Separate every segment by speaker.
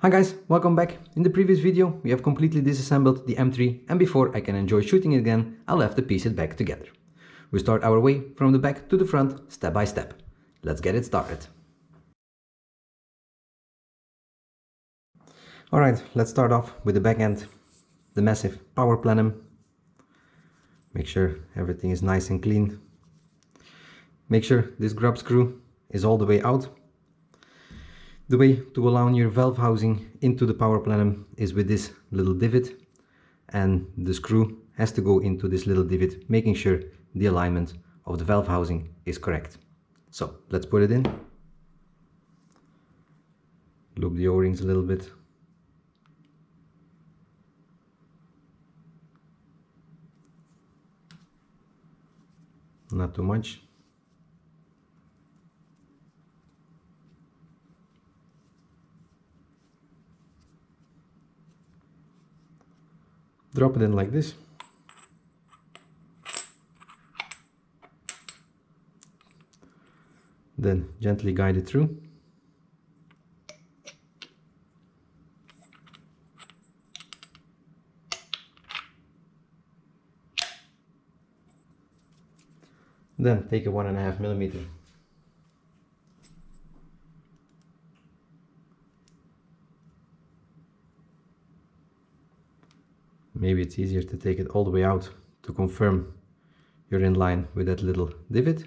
Speaker 1: Hi guys, welcome back. In the previous video we have completely disassembled the M3 and before I can enjoy shooting it again, I'll have to piece it back together. We start our way from the back to the front, step by step. Let's get it started. Alright, let's start off with the back end, the massive power plenum. Make sure everything is nice and clean. Make sure this grub screw is all the way out. The way to allow your valve housing into the power plenum is with this little divot, and the screw has to go into this little divot, making sure the alignment of the valve housing is correct. So let's put it in. Loop the O-rings a little bit. Not too much. Drop it in like this. Then gently guide it through. Then take a 1.5 millimeter. Maybe it's easier to take it all the way out to confirm you're in line with that little divot.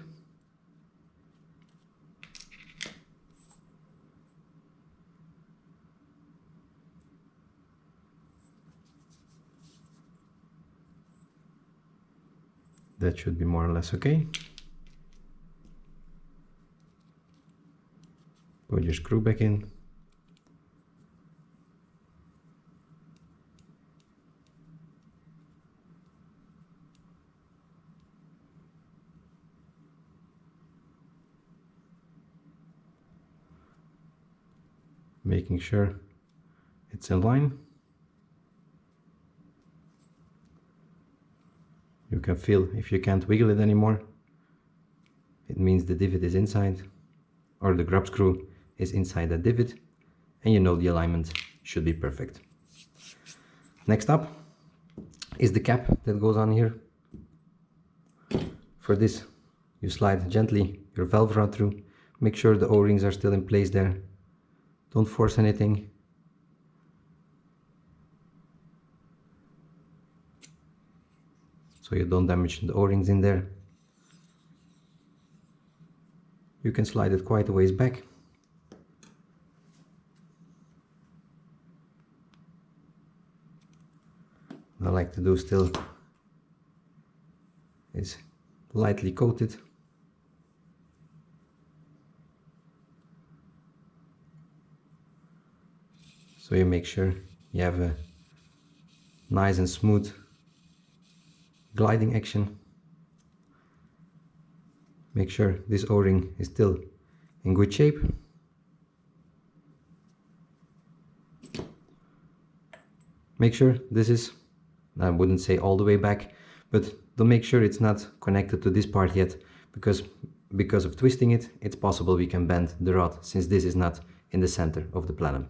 Speaker 1: That should be more or less okay. Put your screw back in. Making sure it's in line. You can feel if you can't wiggle it anymore, it means the divot is inside, or the grub screw is inside that divot, and you know the alignment should be perfect. Next up is the cap that goes on here. For this, you slide gently your valve rod through, make sure the O-rings are still in place there. Don't force anything. So you don't damage the O-rings in there. You can slide it quite a ways back. What I like to do still is lightly coat it. So you make sure you have a nice and smooth gliding action. Make sure this O-ring is still in good shape. Make sure this is, I wouldn't say all the way back, but don't make sure it's not connected to this part yet, because of twisting it, it's possible we can bend the rod since this is not in the center of the plenum.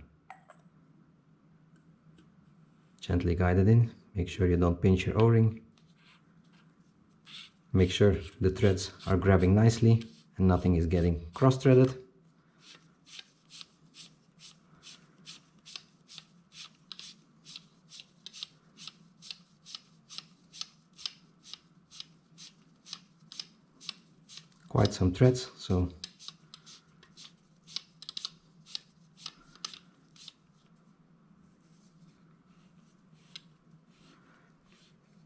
Speaker 1: Gently guide it in, make sure you don't pinch your O-ring. Make sure the threads are grabbing nicely and nothing is getting cross-threaded. Quite some threads, so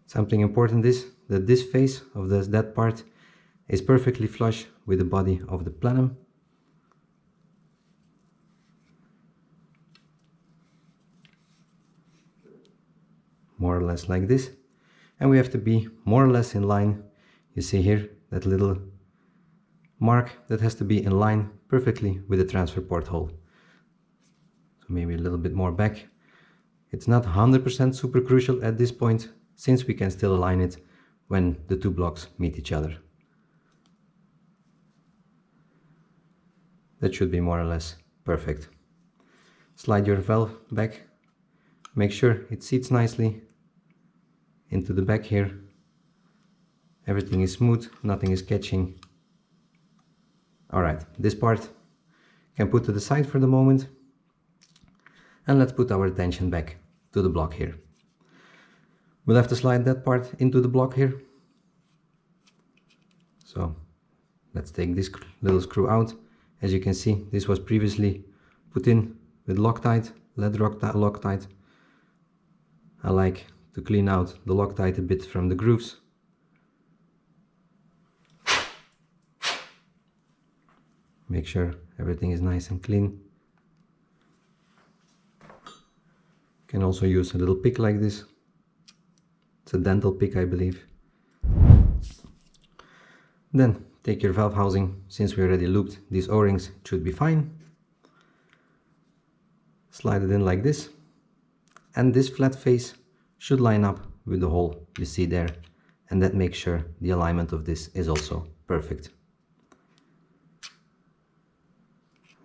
Speaker 1: something important is that this face of that part is perfectly flush with the body of the plenum. More or less like this. And we have to be more or less in line. You see here that little mark that has to be in line perfectly with the transfer port hole. So maybe a little bit more back. It's not 100% super crucial at this point, since we can still align it when the two blocks meet each other. That should be more or less perfect. slide your valve back, make sure it sits nicely into the back here. Everything is smooth, nothing is catching. Alright, this part can put to the side for the moment, and let's put our attention back to the block here. We'll have to slide that part into the block here. So let's take this little screw out. As you can see, this was previously put in with Loctite, lead Loctite. I like to clean out the Loctite a bit from the grooves. Make sure everything is nice and clean. You can also use a little pick like this. It's a dental pick, I believe. Then take your valve housing. Since we already looped these O-rings, it should be fine. Slide it in like this, and this flat face should line up with the hole you see there, and that makes sure the alignment of this is also perfect.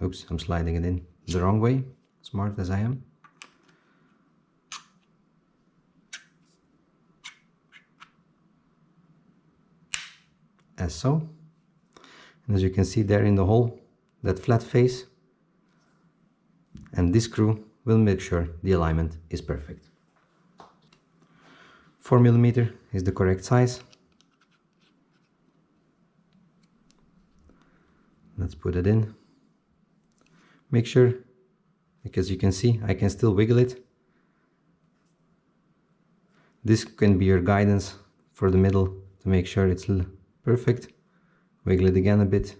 Speaker 1: Oops, I'm sliding it in the wrong way, smart as I am. As so. And as you can see there in the hole, that flat face and this screw will make sure the alignment is perfect. 4mm is the correct size. Let's put it in. Make sure, because you can see I can still wiggle it. This can be your guidance for the middle to make sure it's perfect. Wiggle it again a bit.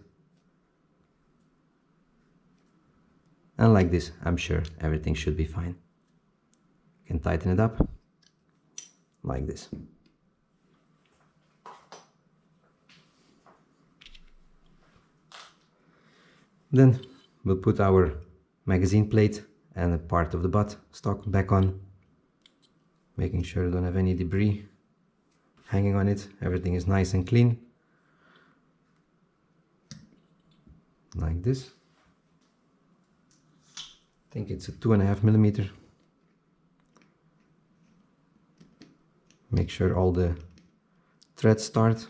Speaker 1: And like this, I'm sure everything should be fine. You can tighten it up like this. Then we'll put our magazine plate and a part of the buttstock back on, making sure you don't have any debris hanging on it. Everything is nice and clean. Like this. I think it's a 2.5mm. Make sure all the threads start.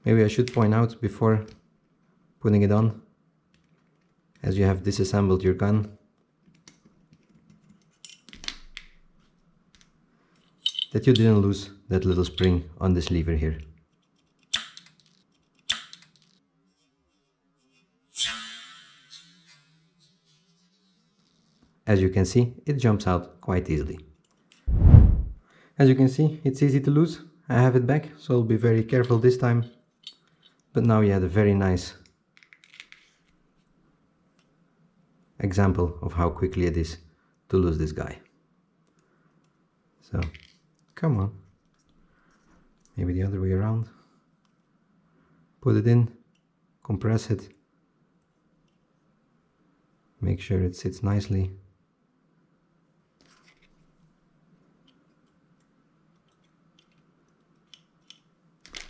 Speaker 1: Maybe I should point out before putting it on, as you have disassembled your gun, that you didn't lose that little spring on this lever here. As you can see, it jumps out quite easily. As you can see, it's easy to lose. I have it back, so I'll be very careful this time. But now you had a very nice example of how quickly it is to lose this guy. So, come on. Maybe the other way around. Put it in, compress it. Make sure it sits nicely.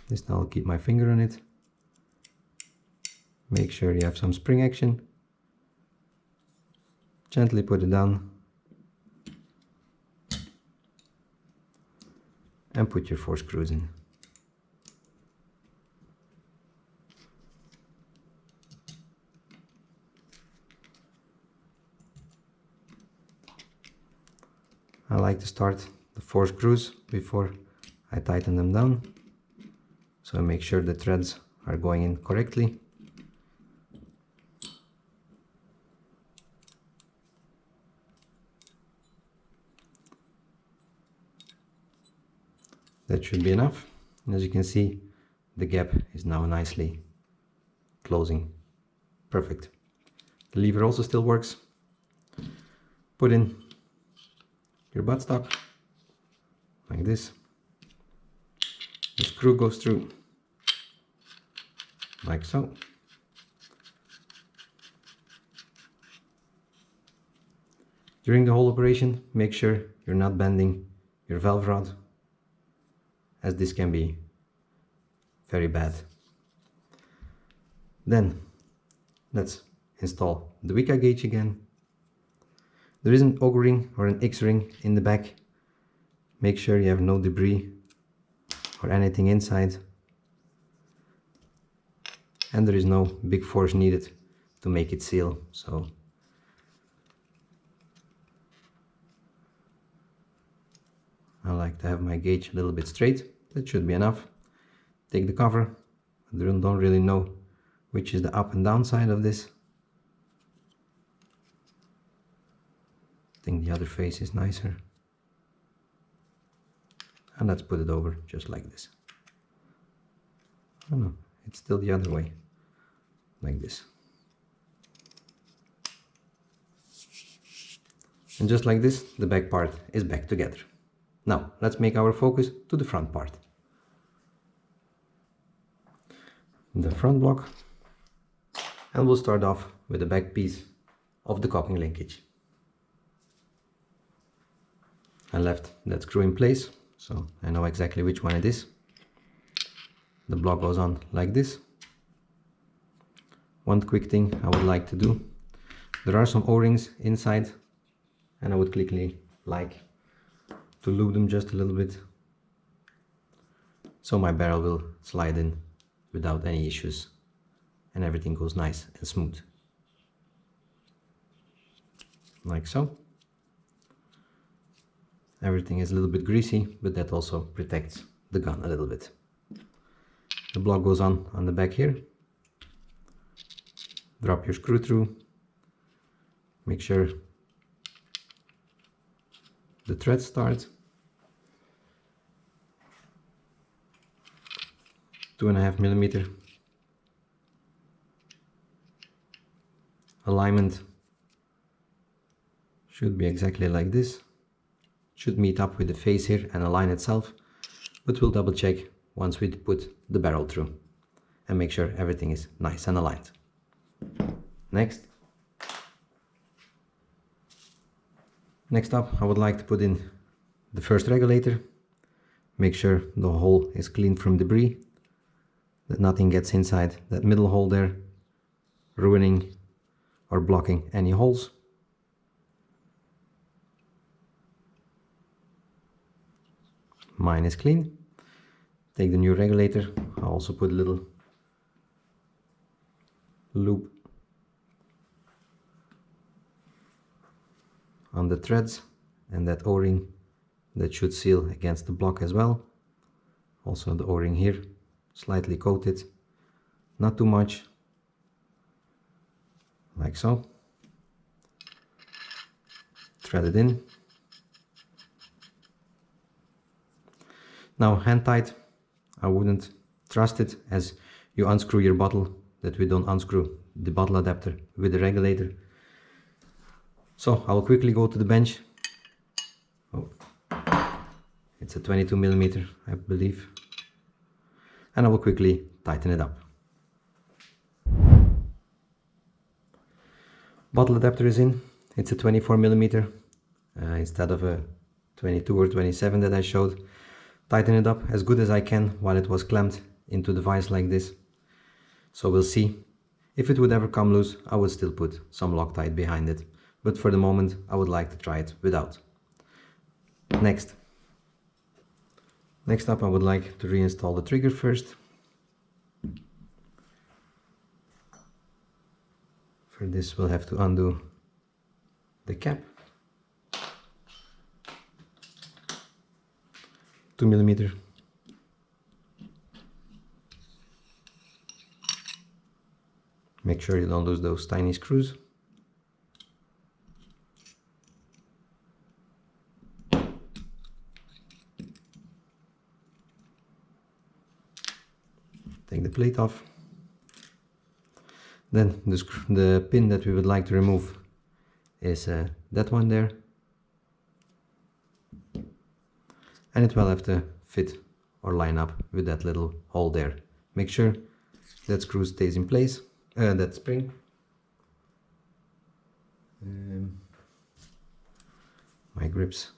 Speaker 1: This time I'll keep my finger on it. Make sure you have some spring action. Gently put it down. And put your 4 screws in. I like to start the 4 screws before I tighten them down. So I make sure the threads are going in correctly. That should be enough. And as you can see, the gap is now nicely closing. Perfect. The lever also still works. Put in your buttstock like this. The screw goes through like so. During the whole operation, make sure you're not bending your valve rod, as this can be very bad. Then let's install the Wicca gauge again. There is an O-ring or an X-ring in the back. Make sure you have no debris or anything inside. And there is no big force needed to make it seal, so I like to have my gauge a little bit straight. That should be enough. Take the cover. I don't really know which is the up and down side of this. I think the other face is nicer. And let's put it over just like this. Oh no, it's still the other way, like this. And just like this, the back part is back together. Now, let's make our focus to the front part. The front block, and we'll start off with the back piece of the coupling linkage. I left that screw in place, so I know exactly which one it is. The block goes on like this. One quick thing I would like to do, there are some O-rings inside, and I would quickly like to lube them just a little bit, so my barrel will slide in without any issues and everything goes nice and smooth, like so. Everything is a little bit greasy, but that also protects the gun a little bit. The block goes on the back here. Drop your screw through. Make sure the thread starts. 2.5 millimeter. Alignment should be exactly like this. Should meet up with the face here and align itself, but we'll double check once we put the barrel through and make sure everything is nice and aligned. Next up, I would like to put in the first regulator. Make sure the hole is clean from debris, that nothing gets inside that middle hole there, ruining or blocking any holes. Mine is clean. Take the new regulator. I'll also put a little loop on the threads and that O-ring that should seal against the block as well. Also the O-ring here, slightly coated, not too much, like so. Thread it in. Now hand tight, I wouldn't trust it, as you unscrew your bottle, that we don't unscrew the bottle adapter with the regulator. So I'll quickly go to the bench. Oh, it's a 22 millimeter, I believe. And I will quickly tighten it up. Bottle adapter is in. It's a 24 millimeter instead of a 22 or 27 that I showed. Tighten it up as good as I can while it was clamped into the vise like this. So we'll see. If it would ever come loose, I would still put some Loctite behind it. But for the moment, I would like to try it without. Next up, I would like to reinstall the trigger first. For this, we'll have to undo the cap. 2 millimeter. Make sure you don't lose those tiny screws. Take the plate off. Then the pin that we would like to remove is that one there. And it will have to fit or line up with that little hole there. Make sure that screw stays in place, that spring. My grips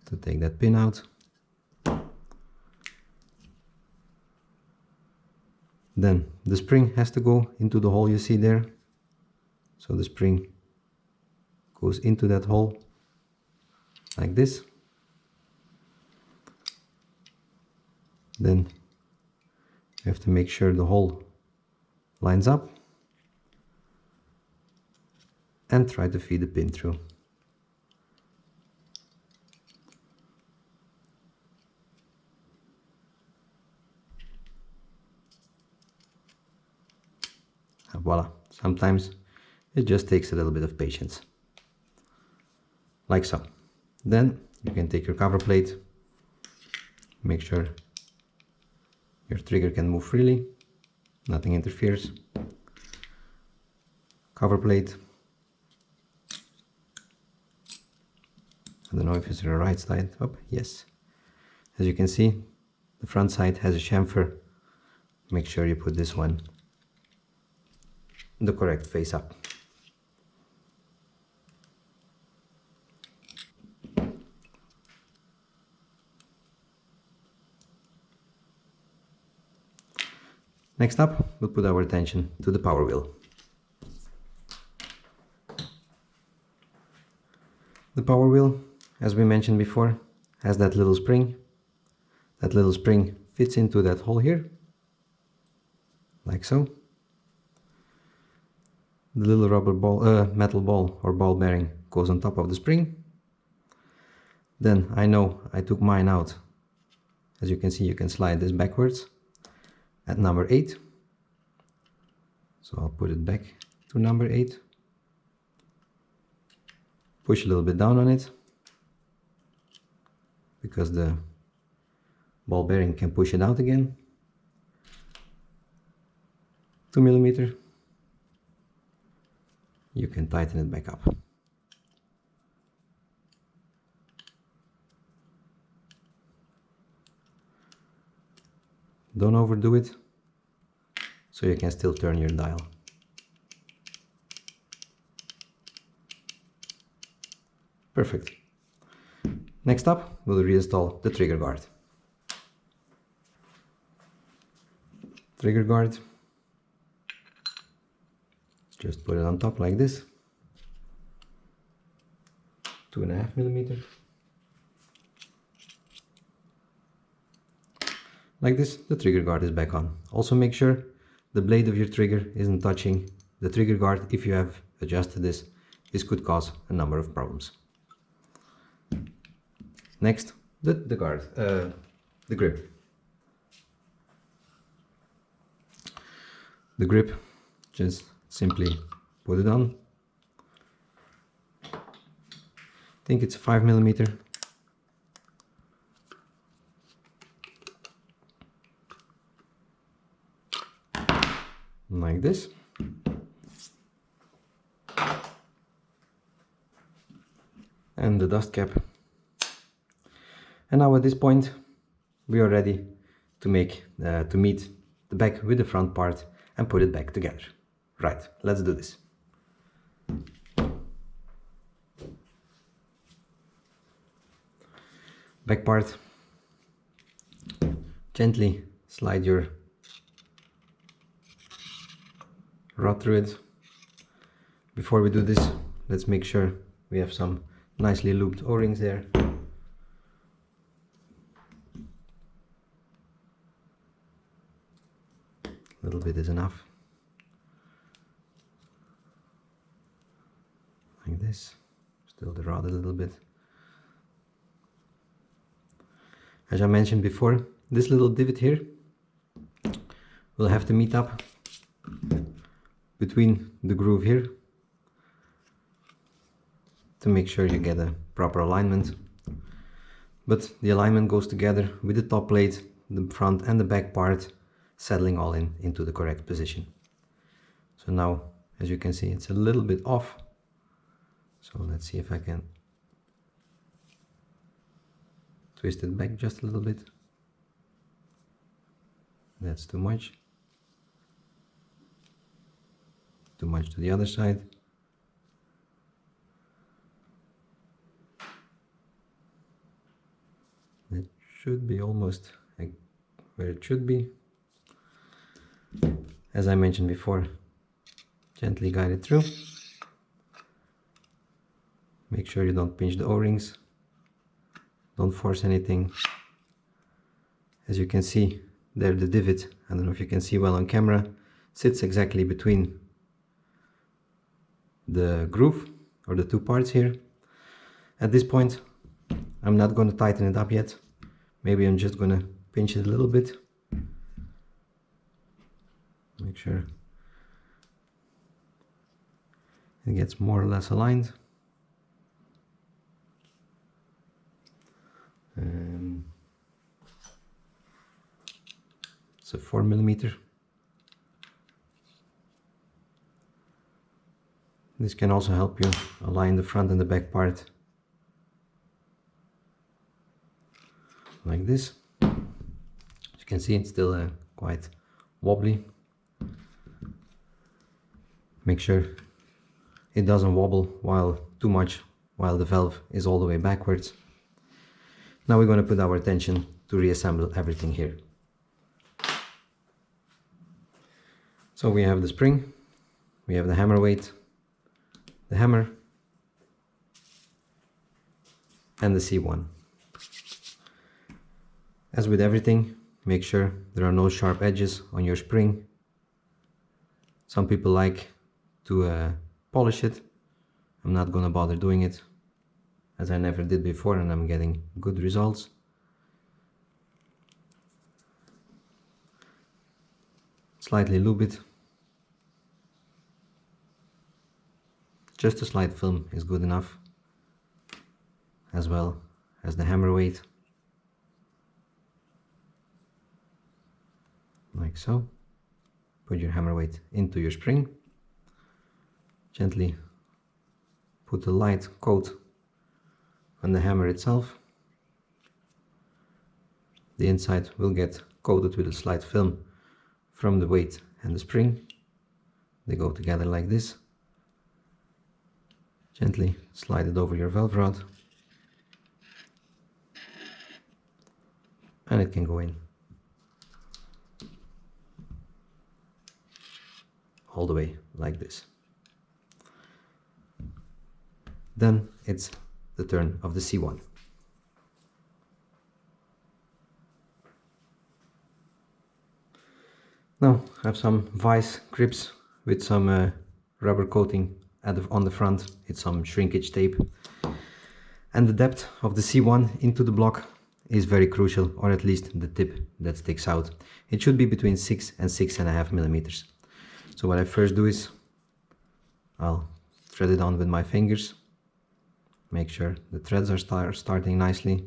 Speaker 1: to take that pin out. Then the spring has to go into the hole you see there. So the spring goes into that hole like this. Then you have to make sure the hole lines up and try to feed the pin through. And voila, sometimes it just takes a little bit of patience, like so. Then you can take your cover plate, make sure your trigger can move freely, nothing interferes. Cover plate. I don't know if it's the right side. Oh, yes. As you can see, the front side has a chamfer. Make sure you put this one the correct face up. Next up, we'll put our attention to the power wheel. The power wheel, as we mentioned before, has that little spring. That little spring fits into that hole here, like so. The little rubber ball, metal ball or ball bearing goes on top of the spring. Then I know I took mine out. As you can see, you can slide this backwards at number 8. So I'll put it back to number 8. Push a little bit down on it, because the ball bearing can push it out again. 2 mm. You can tighten it back up. Don't overdo it, so you can still turn your dial. Perfect. Next up, we'll reinstall the trigger guard. Trigger guard. Just put it on top like this. 2.5 mm. Like this, the trigger guard is back on. Also make sure the blade of your trigger isn't touching the trigger guard. If you have adjusted this, this could cause a number of problems. Next, the grip. The grip, just simply put it on. I think it's 5 mm. Like this. And the dust cap. And now at this point we are ready to meet the back with the front part and put it back together. Right, let's do this. Back part. Gently slide your rod through it. Before we do this, let's make sure we have some nicely lubed O-rings there. A little bit is enough. Like this. Still the rod a little bit. As I mentioned before, this little divot here will have to meet up between the groove here to make sure you get a proper alignment. But the alignment goes together with the top plate, the front and the back part settling all into the correct position. So now, as you can see, it's a little bit off. So let's see if I can twist it back just a little bit. That's too much. Too much to the other side. It should be almost like where it should be. As I mentioned before, gently guide it through. Make sure you don't pinch the O-rings. Don't force anything. As you can see, there the divot, I don't know if you can see well on camera, sits exactly between the groove or the two parts here. At this point, I'm not going to tighten it up yet. Maybe I'm just going to pinch it a little bit. Make sure it gets more or less aligned. It's a 4mm. This can also help you align the front and the back part like this. As you can see, it's still quite wobbly. Make sure it doesn't wobble too much while the valve is all the way backwards. Now we're going to put our attention to reassemble everything here. So we have the spring, we have the hammer weight, the hammer, and the C1. As with everything, make sure there are no sharp edges on your spring. Some people like to polish it. I'm not gonna bother doing it, as I never did before, and I'm getting good results. Slightly lube it. Just a slight film is good enough, as well as the hammer weight, like so. Put your hammer weight into your spring, gently put a light coat on the hammer itself. The inside will get coated with a slight film from the weight and the spring. They go together like this. Gently slide it over your valve rod, and it can go in all the way like this. Then it's the turn of the C1. Now I have some vice grips with some rubber coating on the front. It's some shrinkage tape, and the depth of the C1 into the block is very crucial, or at least the tip that sticks out. It should be between 6 and 6.5 millimeters. So what I first do is I'll thread it on with my fingers. Make sure the threads are starting nicely.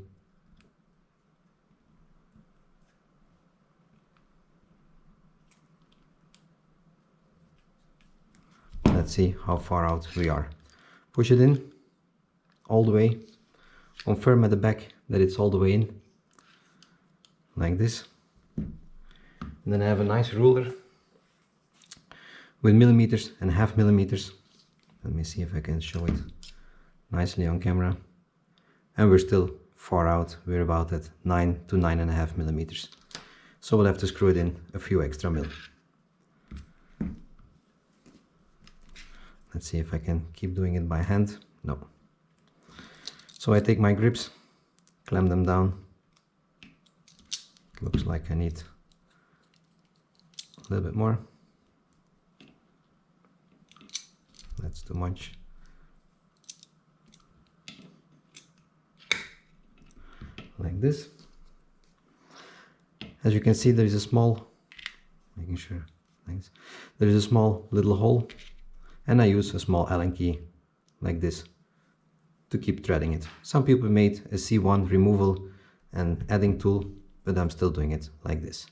Speaker 1: Let's see how far out we are. Push it in all the way. Confirm at the back that it's all the way in, like this. And then I have a nice ruler with millimeters and half millimeters. Let me see if I can show it nicely on camera. And we're still far out. We're about at 9 to 9.5 millimeters. So we'll have to screw it in a few extra mil. Let's see if I can keep doing it by hand. No. So I take my grips, clamp them down. It looks like I need a little bit more. That's too much. Like this. As you can see, there is a small, making sure, thanks. There is a small little hole, and I use a small Allen key like this to keep threading it. Some people made a C1 removal and adding tool, but I'm still doing it like this.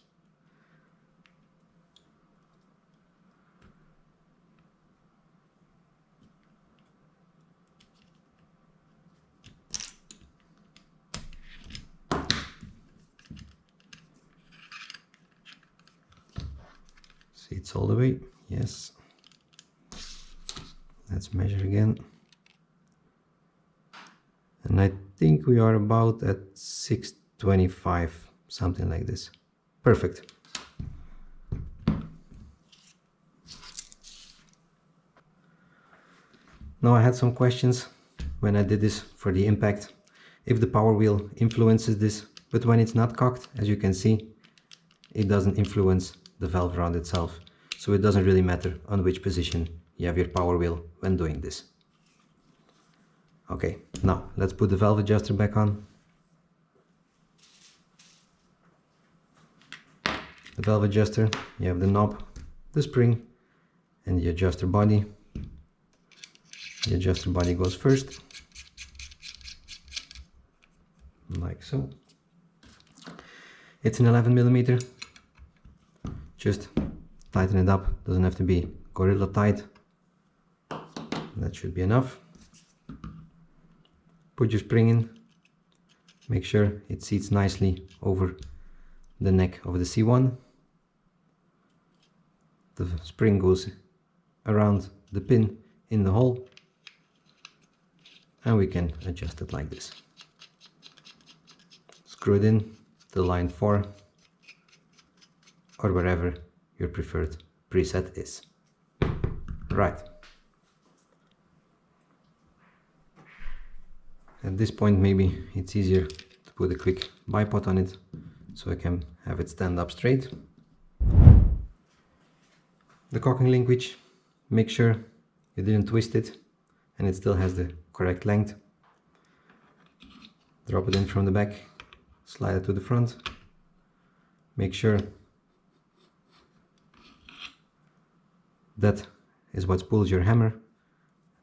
Speaker 1: See, it's all the way, yes. Let's measure again. And I think we are about at 625, something like this. Perfect. Now I had some questions when I did this for the impact, if the power wheel influences this, but when it's not cocked, as you can see, it doesn't influence the valve round itself. So it doesn't really matter on which position you have your power wheel when doing this. Okay, now let's put the valve adjuster back on. The valve adjuster, you have the knob, the spring, and the adjuster body. The adjuster body goes first, like so. It's an 11mm. Just tighten it up, doesn't have to be gorilla tight. That should be enough. Put your spring in, make sure it seats nicely over the neck of the C1. The spring goes around the pin in the hole, and we can adjust it like this. Screw it in to line 4 or wherever your preferred preset is. Right. At this point maybe it's easier to put a quick bipod on it so I can have it stand up straight. The cocking linkage, make sure you didn't twist it and it still has the correct length. Drop it in from the back, slide it to the front. Make sure that is what pulls your hammer,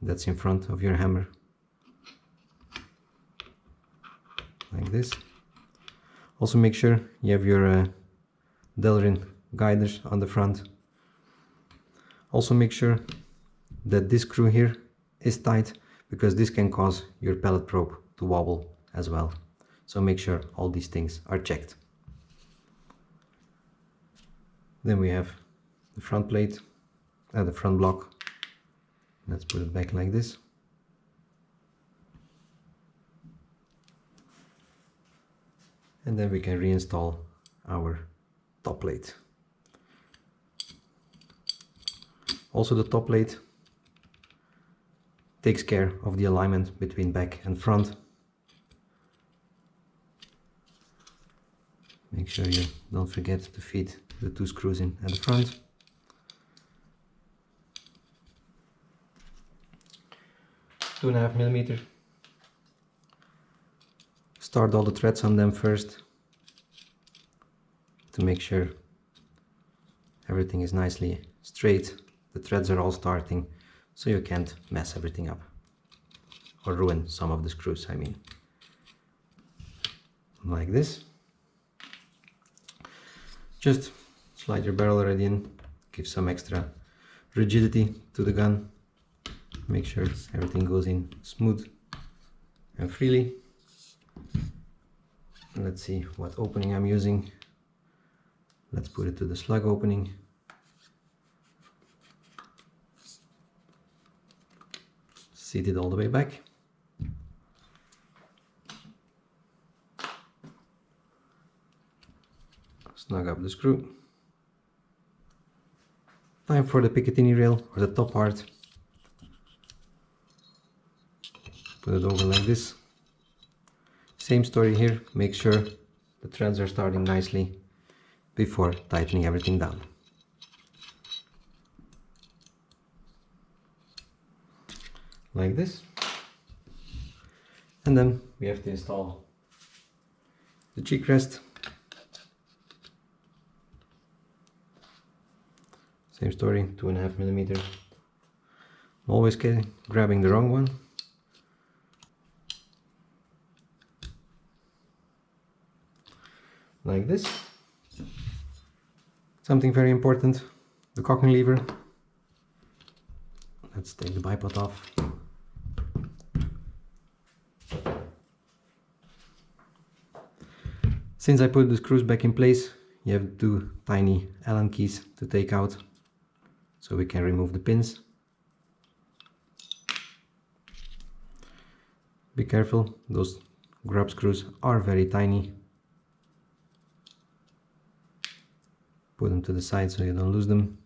Speaker 1: that's in front of your hammer, like this. Also make sure you have your Delrin guiders on the front. Also make sure that this screw here is tight, because this can cause your pellet probe to wobble as well. So make sure all these things are checked. Then we have the front plate and the front block. Let's put it back like this. And then we can reinstall our top plate. Also the top plate takes care of the alignment between back and front. Make sure you don't forget to feed the 2 screws in at the front. Two 2.5mm. Start all the threads on them first to make sure everything is nicely straight. The threads are all starting, so you can't mess everything up or ruin some of the screws, I mean. Like this. Just slide your barrel already in, give some extra rigidity to the gun. Make sure everything goes in smooth and freely. Let's see what opening I'm using. Let's put it to the slug opening. Seat it all the way back. Snug up the screw. Time for the Picatinny rail, or the top part. Put it over like this. Same story here, make sure the threads are starting nicely before tightening everything down. Like this. And then we have to install the cheek rest. Same story, 2.5mm. Always grabbing the wrong one. Like this. Something very important, the cocking lever. Let's take the bipod off. Since I put the screws back in place, you have 2 tiny Allen keys to take out, so we can remove the pins. Be careful, those grub screws are very tiny. Put them to the side so you don't lose them.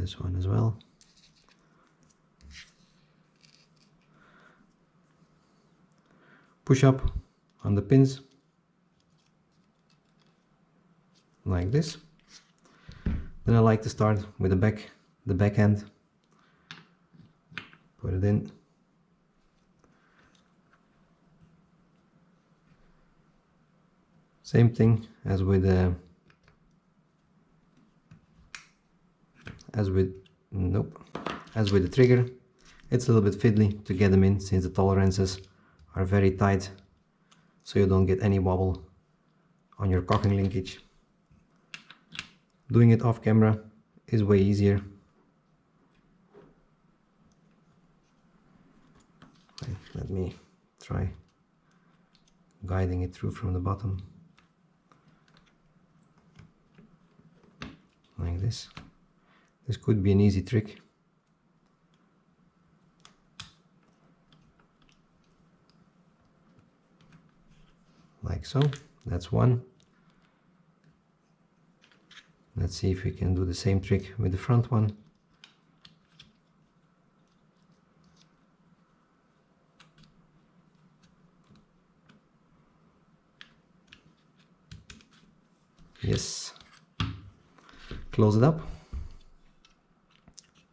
Speaker 1: this one as well. Push up on the pins like this. Then I like to start with the back end. Put it in. Same thing as with the trigger. It's a little bit fiddly to get them in since the tolerances are very tight, so you don't get any wobble on your cocking linkage. Doing it off camera is way easier. Let me try guiding it through from the bottom like this. This could be an easy trick. Like so. That's one. Let's see if we can do the same trick with the front one. Yes. Close it up.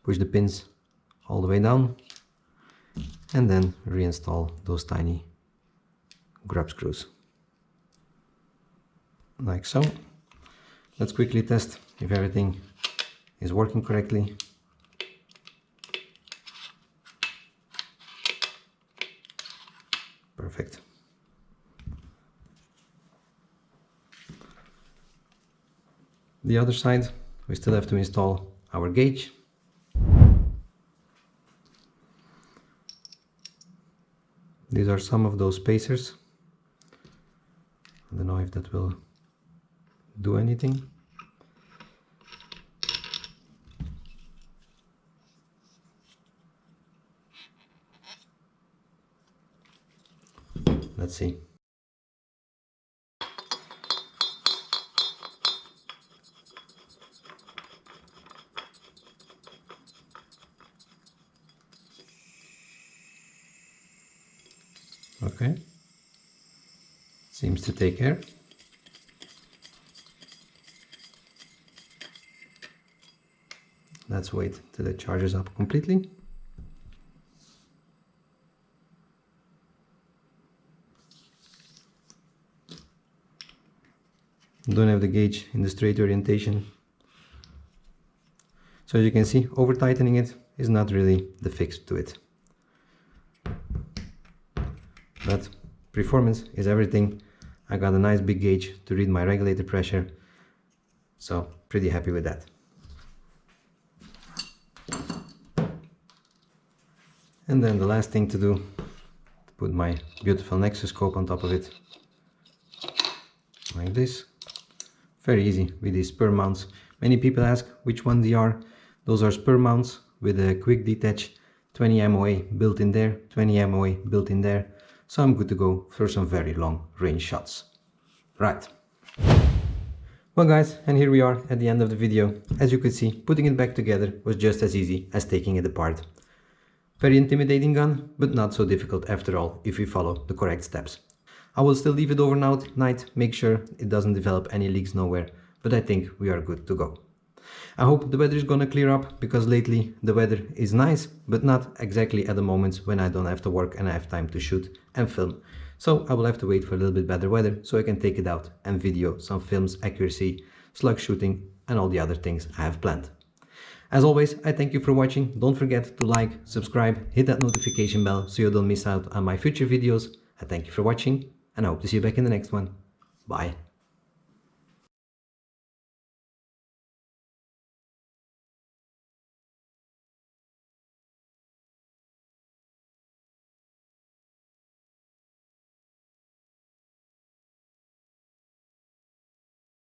Speaker 1: Push the pins all the way down and then reinstall those tiny grub screws. Like so. Let's quickly test if everything is working correctly. Perfect. The other side, we still have to install our gauge. These are some of those spacers. I don't know if that will do anything. Let's see. Okay. Seems to take care. Let's wait till it charges up completely. Don't have the gauge in the straight orientation. So as you can see, over tightening it is not really the fix to it. But performance is everything. I got a nice big gauge to read my regulator pressure, so pretty happy with that. And then the last thing to do, to put my beautiful Nexus scope on top of it, like this. Very easy with these spur mounts. Many people ask which one they are. Those are spur mounts with a quick detach, 20 MOA built in there, 20 MOA built in there. So I'm good to go for some very long range shots. Right. Well guys, and here we are at the end of the video. As you could see, putting it back together was just as easy as taking it apart. Very intimidating gun, but not so difficult after all if we follow the correct steps. I will still leave it overnight, make sure it doesn't develop any leaks nowhere, but I think we are good to go. I hope the weather is gonna clear up, because lately the weather is nice, but not exactly at the moments when I don't have to work and I have time to shoot and film. So I will have to wait for a little bit better weather so I can take it out and video some films, accuracy, slug shooting and all the other things I have planned. As always, I thank you for watching. Don't forget to like, subscribe, hit that notification bell so you don't miss out on my future videos. I thank you for watching and I hope to see you back in the next one. Bye.